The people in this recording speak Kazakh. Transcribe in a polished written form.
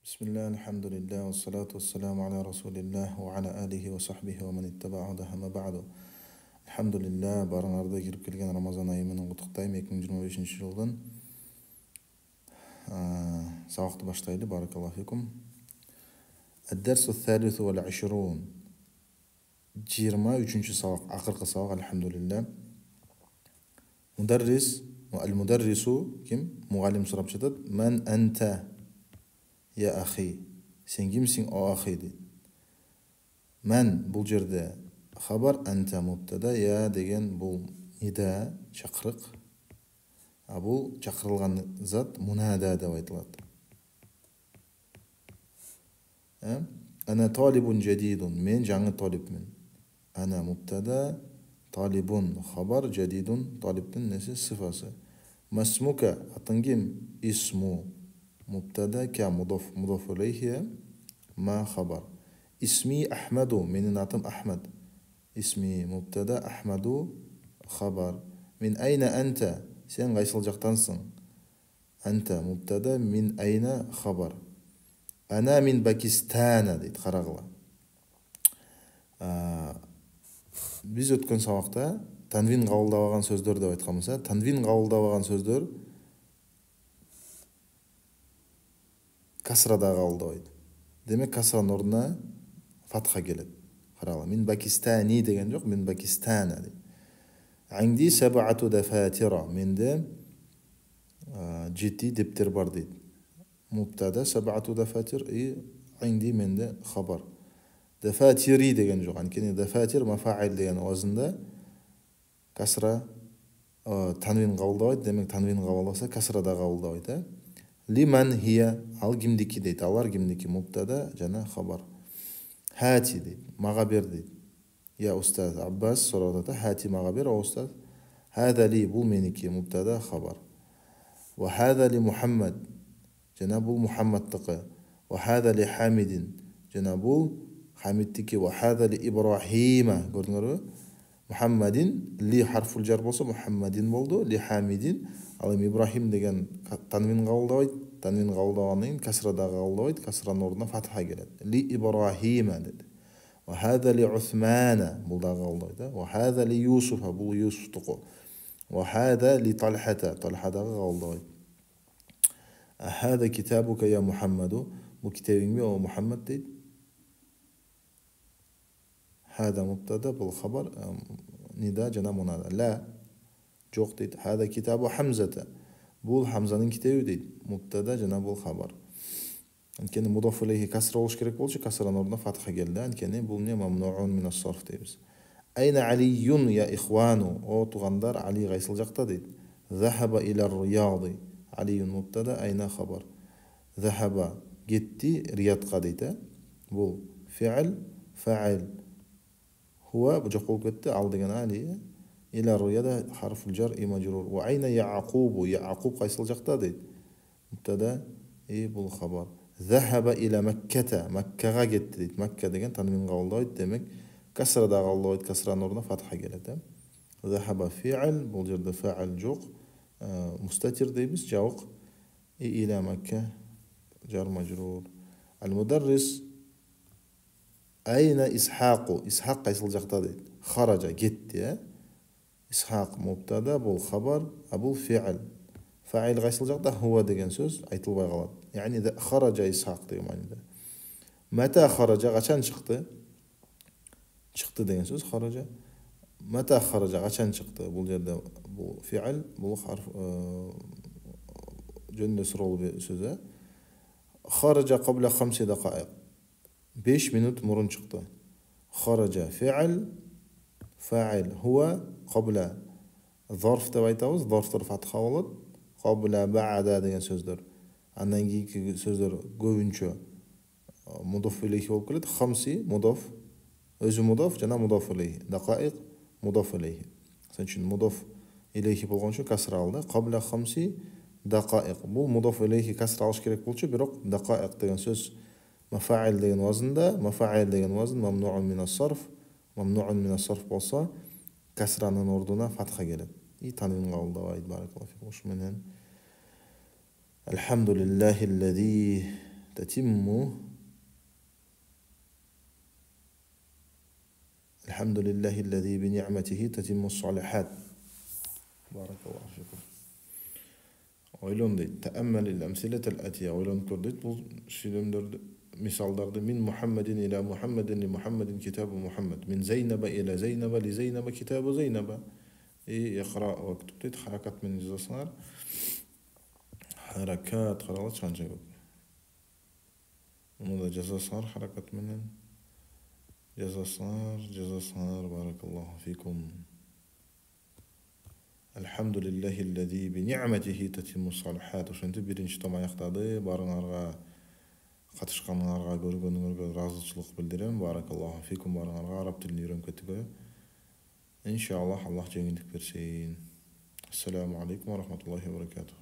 بسم الله الحمد لله والصلاة والسلام على رسول الله وعلى آله وصحبه ومن اتبع هداه أما بعد. Alhamdulillah, барыңарды кирип келген Рамазан айы менен куттуктайм. 2025 жылдын сабакты баштайлы. Баракаллаху фикум. الدرس الثالث والعشرون 23 сабак, акыркы сабак, алхамдулилlah. Мударрис, المدرس ким? Мугалим сурап жатат. Ман анта я ахи. Сен кимсиң, о ахи дейт. Ман бул жерде хабар, анта мубтада, я деген бул нида, чакырык. А бул чакырылган зат мунада деп айтылат. Ана талибун жадидун, мен жаңы талипмин. Ана мубтада, талибун хабар, жадидун талиптин несі сифасы. Масмука, атың ким? Исму мубтада, ка мудоф илейхи, ма хабар. Исми Ахмаду, менин атым Ахмад. Исми мубтада, Ахмаду хабар. Мин айна анта, сен кайсыл жактансың? Анта мубтада, мин айна хабар. Ана мин Пакистана дейт, карагыла. Биз өткөн сабакта танвин кабылдабаган сөздөр деп айтканбыз. Танвин кабылдабаган сөздөр касрада кабылдабайт. Демек касранын ордуна фатха келет. Карагыла, мин Пакистани деген жок, мин Пакистана дейт. Аңди саб'ату дафатира, менде 7 дептер бар дейт. Мубтада саб'ату дафатир, и аңди менде хабар. Дафатири деген жок, анткени дафатир мафаил деген вазында касра танвин кабылдабайт, демек танвин кабылдаса касрада кабылдабайт. Лиман хия, ал кимдики дейт, алар кимдики, мубтада жана хабар. Хати дейт, мага бер дейт. Я устаз Аббас сурап атат, хати мага бер, о устаз. Хада ли, бул меники, мубтада хабар. Ва хада ли Мухаммад, жана бул Мухаммадтыкы. Ва хада ли Хамидин, жана бул Хамидтики. Ва хада ли Ибрахима, көрдүңөрбү? Мухаммадин, ли харфул жар болсо Мухаммадин болду, ли Хамидин. Ал эми Ибрахим деген танвин кабылдабайт, танвин кабылдагандан кийин касрада кабылдабайт, касранын ордуна фатха келет. Ли Ибрахима деди. Ва хада ли Усмана, бул да кабылдабайт. Ва хада ли Юсуфа, бул Юсуфтуку. Ва хада ли Талхата, Талхада кабылдабайт. Хада китабука я Мухаммаду, бул китабиңби о Мухаммад дейт. Хада мубтада, бул хабар, нида жана мунада. Ла жок дейт. Хада китабу Хамзата, бул Хамзанын китеби дейт. Мубтада жана бул хабар. Анткени мудоф илейхи касра болуш керек болчу, касранын ордуна фатха келди. Анткени бул не мамнуун мин ас-сарф дейбиз. Айна Алиюн я ихвану, о тугандар, Али кайсыл жакта дейт. Захаба иля Рияди, Алиюн мубтада, айна хабар. Захаба кетти Риядка дейт. Бул фи'л, фа'ил. Хуа бу жок болуп кетти, ал деген Али. Иля Рияда харфул жар и мажрур. Ва айна Яакубу, Яакуб кайсыл жакта дейт. Мубтада, и бул хабар. Захаба иля Макката, Маккага кетти дейт. Макка деген танвин кабылдабайт, демек касрада кабылдабайт, касранын ордуна фатха келет. Захаба фи'л, бул жерде фа'ил жок, мустатир дейбиз, жабык. И иля Макка жар мажрур. Ал-мударрис айна Исхаку, Исхак кайсыл жакта дейт. Хаража кетти. Исхак мубтада, бул хабар, а бул фи'л. Фаил кайсыл жакта? Хуа деген сөз айтылбай калат. Яни хаража Исхак деген мааниде. Мата хаража, качан чыкты? Чыкты деген сөз хаража. Мата хаража, качан чыкты? Бул жерде бул фи'л, бул харф жөнүндө суроолуу сөз. Хаража кабла 5 дакаик. 5 минут мурун чыкты. Хаража фи'л, фаил хуа, кабла зарф деп айтабыз, зарфтар фатха болот. Кабла ба'да деген сөздөр. Андан кийинки сөздөр көбүнчө мудоф илейхи болуп келет. Хамси мудоф, өзү мудоф жана мудоф илейхи. Дакаик мудоф илейхи. Ошон үчүн мудоф илейхи болгон үчүн касра алды. Кабла хамси дакаик. Бул мудоф илейхи касра алыш керек болчу, бирок дакаик деген сөз мафаил деген вазында, мафаил деген вазн мамнуун мин ас-сарф, мамнуун мин ас-сарф болсо касранын ордуна фатха келет. И танвин кабылдабайт. Баракаллаху фикум. Ушу менен الحمد لله الذي تتم. الحمد لله الذي بنعمته تتم الصالحات. بارك الله فيكم. ойлон تأمل الأمثلة الآتية. ойлонуп көр дейт. Бул сүйлөмдөрдү, мисалдарды. من محمد إلى محمد لمحمد كتاب محمد. من زينب إلى زينب لزينب كتاب زينب. يقرأ واكتب дейт. حركات من жазасыңар. حركات каралачы канча көп. Муну да жазасыңар حركات менен. жазасыңар. بارك الله فيكم. الحمد لله الذي بنعمته تتم الصالحات. Ошентип биринчи том аяктады. Барыңарга, катышканыңарга, көргөнүңөргө ыраазычылык билдирем. Баракаллаху фикум. Барыңарга араб тилин үйрөнүп кеттикпи. Иншаллах Аллах жеңилдик берсин. Ассаламу алейкум ва рахматуллахи ва баракатух.